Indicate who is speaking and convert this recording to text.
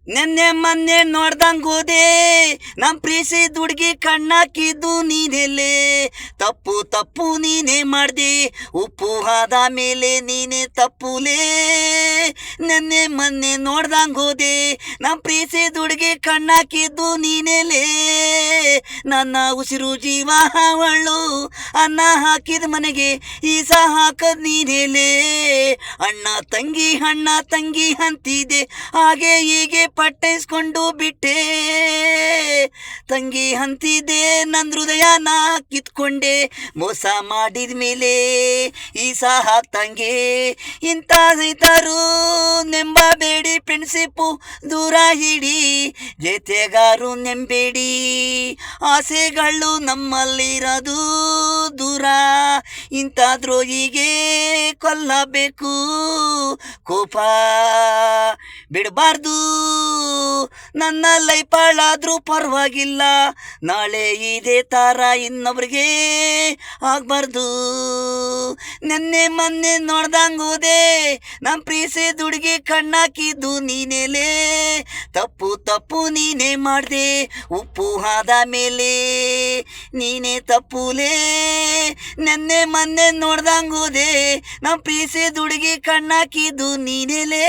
Speaker 1: ನೆನ್ನೆ ಮೊನ್ನೆ ನೋಡ್ದಂಗ್ ಹೋದೆ ನಮ್ ಪ್ರೀಸಿದ್ ಹುಡ್ಗಿ ಕಣ್ಣಾಕಿದ್ದು ನೀನೆಲೆ. ತಪ್ಪು ತಪ್ಪು ನೀನೇ ಮಾಡ್ದೆ, ಉಪ್ಪು ಆದ ಮೇಲೆ ನೀನೇ ತಪ್ಪುಲೇ. ನೆನ್ನೆ ಮೊನ್ನೆ ನೋಡ್ದಂಗ್ ಹೋದೆ ನಮ್ ಪ್ರೀಸಿದ್ ಹುಡ್ಗಿ ಕಣ್ಣಾಕಿದ್ದು ನೀನೆಲೆ. ನನ್ನ ಉಸಿರು ಜೀವ ಅವಳು, ಅನ್ನ ಹಾಕಿದ ಮನೆಗೆ ಈಸ ಹಾಕದ್ ನೀನೆಲೆ. ಅಣ್ಣ ತಂಗಿ ಅಂತಿದೆ, ಹಾಗೆ ಹೀಗೆ ಪಟ್ಟೈಸ್ಕೊಂಡು ಬಿಟ್ಟೆ. ತಂಗಿ ಅಂತಿದೆ ನನ್ನ ಹೃದಯನ ಕಿತ್ಕೊಂಡೆ, ಮೋಸ ಮಾಡಿದ ಮೇಲೆ ಈಸ ಹಾಕ್ತಂಗೆ. ಇಂಥ ರೈತರು ನೆಂಬಬೇಡಿ, ಫ್ರೆಂಡ್ಶಿಪ್ಪು ದೂರ ಹಿಡಿ, ಜೊತೆಗಾರು ನೆಂಬೇಡಿ. ಆಸೆಗಳು ನಮ್ಮಲ್ಲಿರೋದು ದೂರ, ಇಂಥ ದ್ರೋಹಿಗೆ ಕೊಲ್ಲಬೇಕು. ಕೋಪ ಬಿಡಬಾರ್ದು, ನನ್ನ ಲೈಫ್ ಹಾಳಾದ್ರೂ ಪರವಾಗಿಲ್ಲ, ನಾಳೆ ಇದೇ ಥರ ಇನ್ನೊಬ್ರಿಗೆ ಆಗ್ಬಾರ್ದು. ನೆನ್ನೆ ಮೊನ್ನೆ ನೋಡ್ದಂಗೆ ಹೋದೆ ನಮ್ಮ ಪ್ರೀಸಿದ ಹುಡುಗಿ ಕಣ್ಣಾಕಿದ್ದು ನೀನೆಲೆ. ತಪ್ಪು ತಪ್ಪು ನೀನೇ ಮಾಡಿದೆ, ಉಪ್ಪು ಆದ ಮೇಲೆ ನೀನೇ ತಪ್ಪುಲೇ. ನೆನ್ನೆ ಮೊನ್ನೆ ನೋಡ್ದಂಗೆ ಹೋದೆ ನಮ್ಮ ಪ್ರೀಸಿದ ಹುಡುಗಿ ಕಣ್ಣಾಕಿದ್ದು ನೀನೆಲೆ.